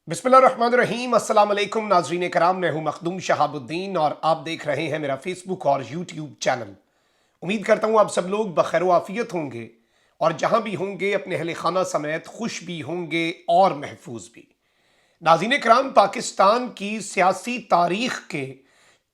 बिस्मिल्लाहिर्रहमानिर्रहीम। अस्सलाम वालेकुम नाज़रीन कराम, मैं हूं मखदूम शहाबुद्दीन और आप देख रहे हैं मेरा फेसबुक और यूट्यूब चैनल। उम्मीद करता हूं आप सब लोग बखैर आफियत होंगे और जहां भी होंगे अपने अहले खाना समेत खुश भी होंगे और महफूज भी। नाज़रीन कराम, पाकिस्तान की सियासी तारीख के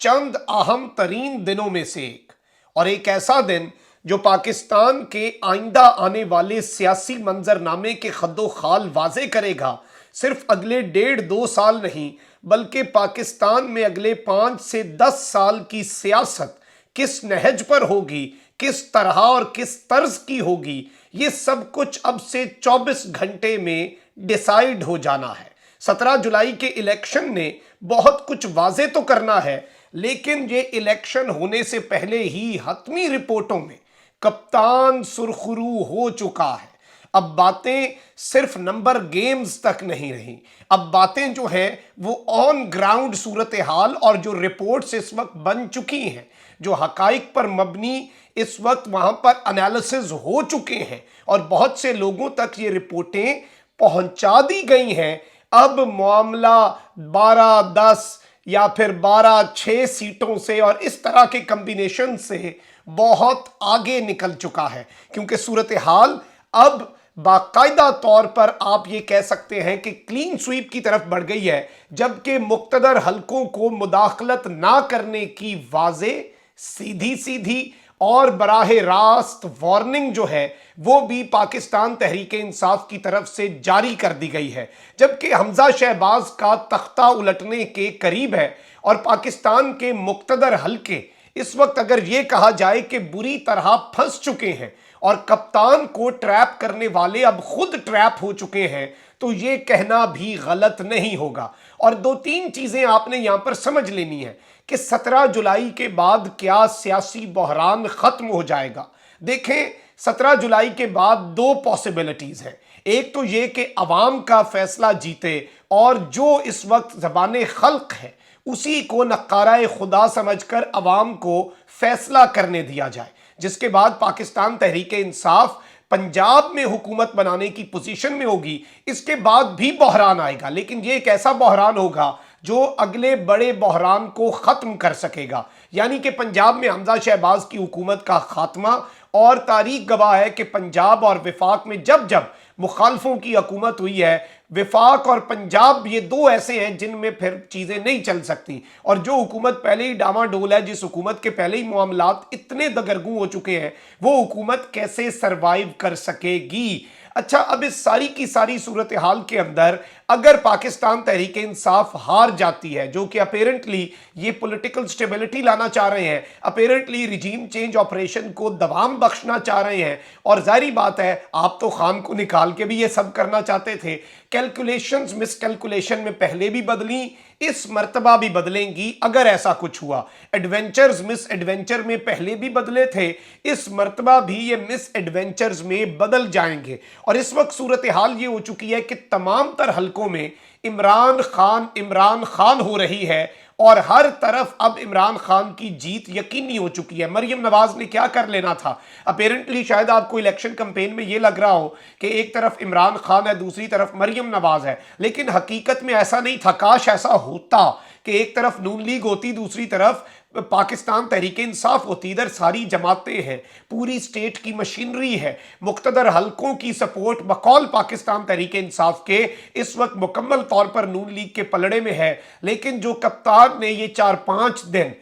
चंद अहम तरीन दिनों में से एक और एक ऐसा दिन जो पाकिस्तान के आइंदा आने वाले सियासी मंजरनामे के खद्दो खाल वाजे करेगा। सिर्फ अगले 1.5-2 साल नहीं बल्कि पाकिस्तान में अगले 5 से 10 साल की सियासत किस नहज पर होगी, किस तरह और किस तर्ज की होगी, ये सब कुछ अब से 24 घंटे में डिसाइड हो जाना है। 17 जुलाई के इलेक्शन ने बहुत कुछ वाजे तो करना है, लेकिन ये इलेक्शन होने से पहले ही हतमी रिपोर्टों में कप्तान सुरखरू हो चुका है। अब बातें सिर्फ नंबर गेम्स तक नहीं रही, अब बातें जो हैं वो ऑन ग्राउंड सूरत हाल और जो रिपोर्ट्स इस वक्त बन चुकी हैं, जो हकाइक पर मबनी इस वक्त वहां पर एनालिसिस हो चुके हैं और बहुत से लोगों तक ये रिपोर्टें पहुंचा दी गई हैं। अब मामला 12-10 या फिर 12-6 सीटों से और इस तरह के कॉम्बिनेशन से बहुत आगे निकल चुका है, क्योंकि सूरत हाल अब बाकायदा तौर पर आप ये कह सकते हैं कि क्लीन स्वीप की तरफ बढ़ गई है, जबकि मुक्तदर हलकों को मुदाखलत ना करने की वाजे सीधी सीधी और बराह रास्त वार्निंग जो है वो भी पाकिस्तान तहरीक इंसाफ की तरफ से जारी कर दी गई है, जबकि हमजा शहबाज का तख्ता उलटने के करीब है और पाकिस्तान के मुक्तदर हलके इस वक्त अगर ये कहा जाए कि बुरी तरह फंस चुके हैं और कप्तान को ट्रैप करने वाले अब खुद ट्रैप हो चुके हैं, तो ये कहना भी गलत नहीं होगा। और 2-3 चीजें आपने यहां पर समझ लेनी है कि 17 जुलाई के बाद क्या सियासी बहरान खत्म हो जाएगा। देखें, 17 जुलाई के बाद 2 पॉसिबिलिटीज हैं। एक तो ये कि अवाम का फैसला जीते और जो इस वक्त ज़बान खल्क है उसी को नक्कारा खुदा समझकर अवाम को फैसला करने दिया जाए, जिसके बाद पाकिस्तान तहरीक इंसाफ पंजाब में हुकूमत बनाने की पोजीशन में होगी। इसके बाद भी बहरान आएगा, लेकिन यह एक ऐसा बहरान होगा जो अगले बड़े बहरान को खत्म कर सकेगा, यानी कि पंजाब में हमजा शहबाज की हुकूमत का खात्मा। और तारीख गवाह है कि पंजाब और विफाक में जब जब मुखालफों की हुकूमत हुई है, विफाक और पंजाब ये 2 ऐसे हैं जिनमें फिर चीज़ें नहीं चल सकती। और जो हुकूमत पहले ही डामाडोल है, जिस हुकूमत के पहले ही मामलात इतने दगरगू हो चुके हैं, वो हुकूमत कैसे सरवाइव कर सकेगी। अच्छा, अब इस सारी की सारी सूरत हाल के अंदर अगर पाकिस्तान तहरीक इंसाफ हार जाती है, जो कि अपेरेंटली ये पॉलिटिकल स्टेबिलिटी लाना चाह रहे हैं, अपेरेंटली रिजीम चेंज ऑपरेशन को दवाम बख्शना चाह रहे हैं, और जारी बात है आप तो खान को निकाल के भी ये सब करना चाहते थे। कैलकुलेशंस मिसकैलकुलेशन में पहले भी बदली, इस मर्तबा भी बदलेंगी अगर ऐसा कुछ हुआ। एडवेंचर्स मिस एडवेंचर में पहले भी बदले थे, इस मर्तबा भी ये मिस एडवेंचर्स में बदल जाएंगे। और इस वक्त सूरत हाल ये हो चुकी है कि तमाम तर हलकों में इमरान खान हो रही है और हर तरफ अब इमरान खान की जीत यकीनी हो चुकी है। मरियम नवाज ने क्या कर लेना था, अपेरेंटली शायद आपको इलेक्शन कैंपेन में ये लग रहा हो कि एक तरफ इमरान खान है, दूसरी तरफ मरियम नवाज है, लेकिन हकीकत में ऐसा नहीं था। काश ऐसा होता कि एक तरफ नून लीग होती, दूसरी तरफ पाकिस्तान तहरीक इंसाफ होती। इधर सारी जमातें हैं, पूरी स्टेट की मशीनरी है, मुख्तदर हलकों की सपोर्ट बकौल पाकिस्तान तहरीक इंसाफ के इस वक्त मुकम्मल तौर पर नून लीग के पलड़े में है। लेकिन जो कप्तान ने ये 4-5 दिन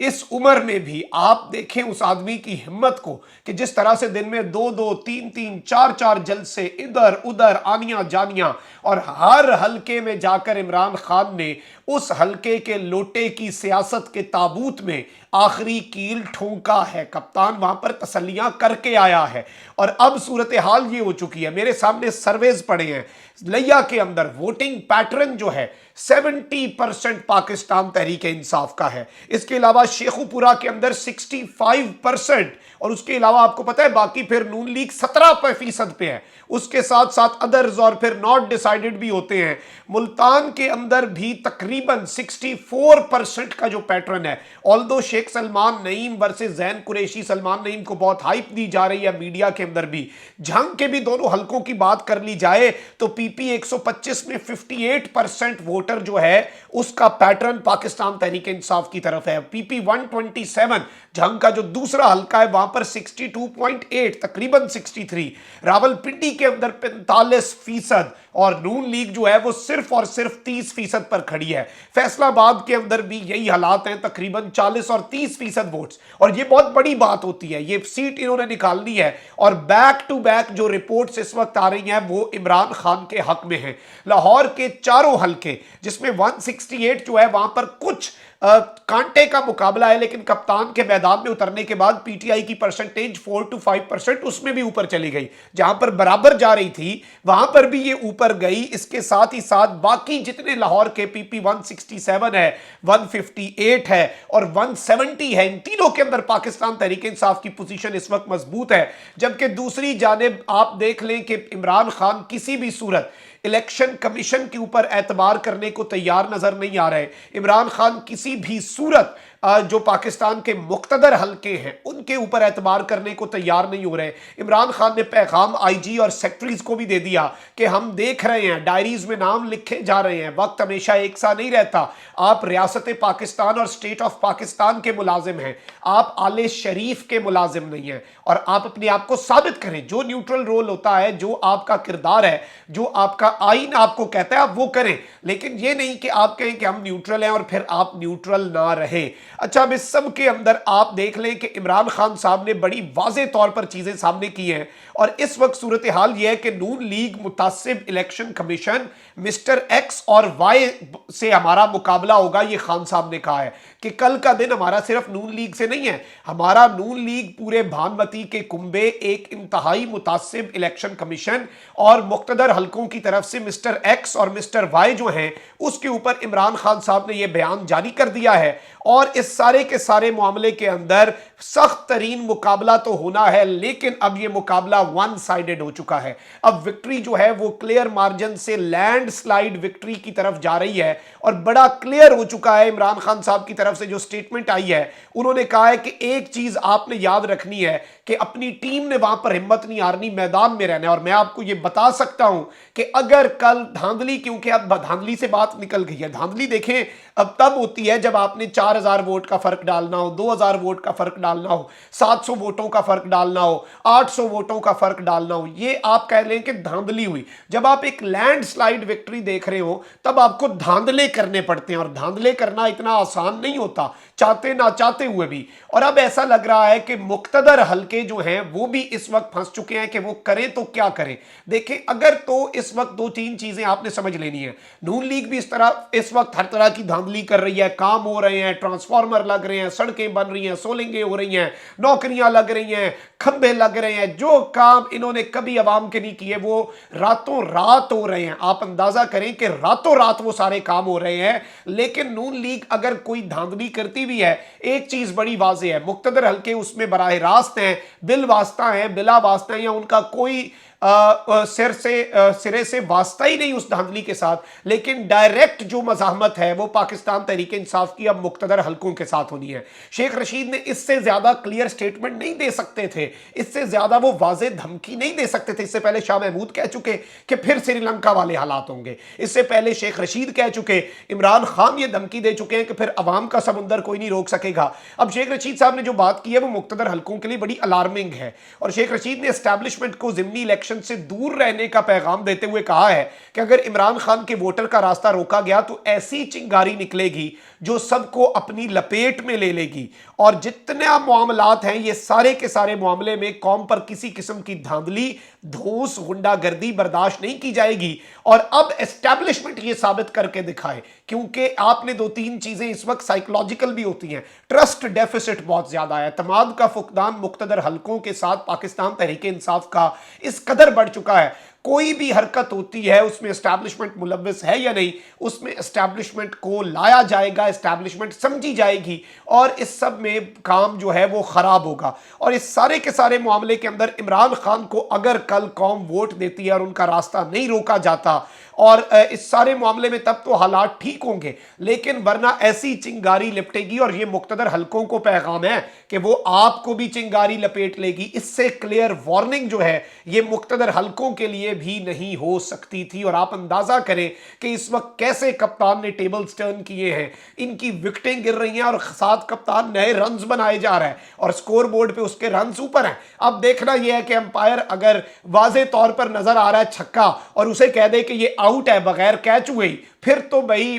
इस उम्र में भी, आप देखें उस आदमी की हिम्मत को कि जिस तरह से दिन में 2-2, 3-3, 4-4 जलसे इधर उधर आनियां जानियां, और हर हलके में जाकर इमरान खान ने उस हलके के लोटे की सियासत के ताबूत में आखिरी कील ठोंका है। कप्तान वहां पर तसल्लियां करके आया है और अब सूरत हाल ये हो चुकी है। मेरे सामने सर्वेज पड़े हैं, लिया के अंदर वोटिंग पैटर्न जो है 70% पाकिस्तान तहरीक इंसाफ का है। इसके अलावा शेखुपुरा के अंदर 65% और उसके अलावा आपको पता है बाकी फिर नून लीग 17% पे है, उसके साथ साथ अदर्स और फिर नॉट डिसाइडेड भी होते हैं। मुल्तान के अंदर भी तकरीबन 64% का जो पैटर्न है, ऑल्दो शेख सलमान नईम वर्सेस जैन कुरैशी, सलमान नईम को बहुत हाइप दी जा रही है मीडिया के अंदर भी। झंग के भी दोनों हलकों की बात कर ली जाए तो पीपी 125 में 58% वोटर जो है उसका पैटर्न पाकिस्तान तहरीक इंसाफ की तरफ है। पीपी 127 झंग का जो दूसरा हलका है वहां पर 62.8 तकरीबन 63, रावलपिंडी के अंदर 45% और नून लीग जो है वो सिर्फ और सिर्फ 30% पर खड़ी है। फैसलाबाद के अंदर भी यही हालात हैं, तकरीबन 40 और 30% वोट्स, और ये बहुत बड़ी बात होती है, ये सीट इन्होंने निकालनी है। और बैक टू बैक जो रिपोर्ट्स इस वक्त आ रही हैं वो इमरान खान के हक में है। लाहौर के चारों हलके जिसमें 168 जो है वहां पर कुछ कांटे का मुकाबला है, लेकिन कप्तान के मैदान में उतरने के बाद पीटीआई की परसेंटेज 4 to 5% उसमें भी ऊपर चली गई। जहां पर बराबर जा रही थी वहां पर भी ये ऊपर गई। इसके साथ ही साथ बाकी जितने लाहौर के पीपी 167 है, 158 है और 170 है, इन तीनों के अंदर पाकिस्तान तहरीक इंसाफ की पोजीशन इस वक्त मजबूत है। जबकि दूसरी जानिब आप देख लें कि इमरान खान किसी भी सूरत इलेक्शन कमीशन के ऊपर एतबार करने को तैयार नजर नहीं आ रहे। इमरान खान किसी भी सूरत जो पाकिस्तान के मुख्तदर हलके हैं उनके ऊपर एतबार करने को तैयार नहीं हो रहे। इमरान खान ने पैगाम आईजी और सेक्रेटरीज को भी दे दिया कि हम देख रहे हैं, डायरीज में नाम लिखे जा रहे हैं, वक्त हमेशा एक सा नहीं रहता। आप रियासत पाकिस्तान और स्टेट ऑफ पाकिस्तान के मुलाजिम हैं, आप आले शरीफ के मुलाजिम नहीं हैं, और आप अपने आप को साबित करें। जो न्यूट्रल रोल होता है, जो आपका किरदार है, जो आपका आईन आपको कहता है, आप वो करें। लेकिन ये नहीं कि आप कहें कि हम न्यूट्रल हैं और फिर आप न्यूट्रल ना रहे। अच्छा, अब इस सब के अंदर आप देख लें कि इमरान खान साहब ने बड़ी वाज़े तौर पर चीजें सामने की हैं, और इस वक्त सूरत हाल यह है कि नून लीग मुतासिब इलेक्शन कमीशन मिस्टर एक्स और वाई से हमारा मुकाबला होगा। ये खान साहब ने कहा है कि कल का दिन हमारा सिर्फ नून लीग से नहीं है, हमारा नून लीग पूरे भानुमती के कुंबे एक इंतहाई मुतासिब इलेक्शन कमीशन और मुख्तदर हलकों की तरफ से मिस्टर एक्स और मिस्टर वाई जो हैं उसके ऊपर इमरान खान साहब ने यह बयान जारी कर दिया है। और इस सारे के सारे मामले के अंदर सख्त तरीन मुकाबला तो होना है, लेकिन अब यह मुकाबला वन साइडेड हो चुका है। अब विक्ट्री जो है वो क्लियर मार्जिन से लैंडस्लाइड विक्ट्री की तरफ जा रही है, और बड़ा क्लियर हो चुका है। इमरान खान साहब की तरफ से जो स्टेटमेंट आई है, उन्होंने कहा है कि एक चीज आपने याद रखनी है कि अपनी टीम ने वहां पर हिम्मत नहीं हारनी, मैदान में रहना है। और मैं आपको यह बता सकता हूं कि अगर कल धांधली, क्योंकि अब धांधली से बात निकल गई है, धांधली देखें अब तब होती है जब आपने 4000 वोट का फर्क डालना हो, 2000 वोट का फर्क डालना हो, 700 वोटों का फर्क डालना हो, 800 वोटों का फर्क डालना हो, ये आप कह लें कि धांधली हुई। जब आप एक लैंडस्लाइड विक्ट्री देख रहे हो तब आपको धांधले करने पड़ते हैं, और धांधले करना इतना आसान नहीं होता, चाहते ना चाहते हुए भी। और अब ऐसा लग रहा है कि मुख्तदर हलके जो हैं वो भी इस वक्त फंस चुके हैं कि वो करें तो क्या करें। देखें, अगर तो इस वक्त दो तीन चीजें आपने समझ लेनी है। नून लीग भी इस वक्त हर तरह की धांधली कर रही है, काम हो रहे हैं, ट्रांसफार्मर लग रहे हैं, सड़कें बन रही हैं, सोलिंगें हो रही हैं, नौकरियां लग रही हैं, खंभे लग रहे हैं। जो काम इन्होंने कभी अवाम के नहीं किए वो रातों रात हो रहे हैं। आप अंदाजा करें कि रातों रात वो सारे काम हो रहे हैं। लेकिन नून लीग अगर कोई धांधली करती भी है, एक चीज बड़ी वाज़ेह है, मुख्तदर हल्के उसमें बराह रास्त हैं, बिल वास्ता है, बिला वास्ता है, या उनका कोई सिरे से वास्ता ही नहीं उस धांधली के साथ। लेकिन डायरेक्ट जो मज़ाहमत है वो पाकिस्तान तहरीक इंसाफ की अब मुख्तदर हलकों के साथ होनी है। शेख रशीद ने इससे ज्यादा क्लियर स्टेटमेंट नहीं दे सकते थे, इससे ज्यादा वो वाज़ेह धमकी नहीं दे सकते थे। इससे पहले शाह महमूद कह चुके कि फिर श्रीलंका वाले हालात होंगे, इससे पहले शेख रशीद कह चुके, इमरान खान ये धमकी दे चुके हैं कि फिर अवाम का समुंदर कोई नहीं रोक सकेगा। अब शेख रशीद साहब ने जो बात की है वो मुख्तदर हलकों के लिए बड़ी अलार्मिंग है, और शेख रशीद ने एस्टैब्लिशमेंट को ज़िमनी इलेक्शन से दूर रहने का पैगाम देते हुए कहा है कि अगर इमरान खान के वोटर का रास्ता रोका गया तो ऐसी चिंगारी निकलेगी जो सबको अपनी लपेट में ले लेगी। और जितने मामलात हैं ये सारे के सारे मामले में कौम पर किसी किस्म की धांधली, धौंस, गुंडागर्दी बर्दाश्त नहीं की जाएगी। और अब एस्टैब्लिशमेंट ये साबित करके दिखाए, क्योंकि आपने दो तीन चीजें इस वक्त साइकोलॉजिकल भी होती हैं। ट्रस्ट डेफिसिट बहुत ज्यादा है, एतमाद का फुकदान मुख्तदर हलकों के साथ पाकिस्तान तहरीक इंसाफ का इस कदर बढ़ चुका है। कोई भी हरकत होती है उसमें एस्टैब्लिशमेंट मुलव्विस है या नहीं, उसमें एस्टैब्लिशमेंट को लाया जाएगा, एस्टैब्लिशमेंट समझी जाएगी और इस सब में काम जो है वो खराब होगा। और इस सारे के सारे मामले के अंदर इमरान खान को अगर कल कौम वोट देती है और उनका रास्ता नहीं रोका जाता और इस सारे मामले में तब तो हालात ठीक होंगे, लेकिन वरना ऐसी चिंगारी लिपटेगी। और ये मुक्तदर हलकों को पैगाम है कि वो आपको भी चिंगारी लपेट लेगी। इससे क्लियर वार्निंग जो है ये मुक्तदर हलकों के लिए भी नहीं हो सकती थी। और आप अंदाजा करें कि इस वक्त कैसे कप्तान ने टेबल्स टर्न किए हैं, इनकी विकेटें गिर रही हैं और साथ कप्तान नए रन्स बनाए जा रहा है और स्कोर बोर्ड पे उसके रन्स ऊपर हैं। अब देखना यह है कि अंपायर अगर वाजे तौर पर नजर आ रहा है छक्का और उसे कह दे कि ये आउट है बगैर कैच हुए, फिर तो भाई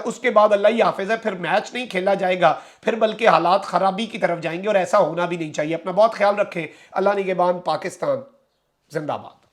उसके बाद अल्लाह ही हाफिज है, फिर मैच नहीं खेला जाएगा, फिर बल्कि हालात खराबी की तरफ जाएंगे और ऐसा होना भी नहीं चाहिए। अपना बहुत ख्याल रखें। अल्लाह निगहबान। पाकिस्तान जिंदाबाद।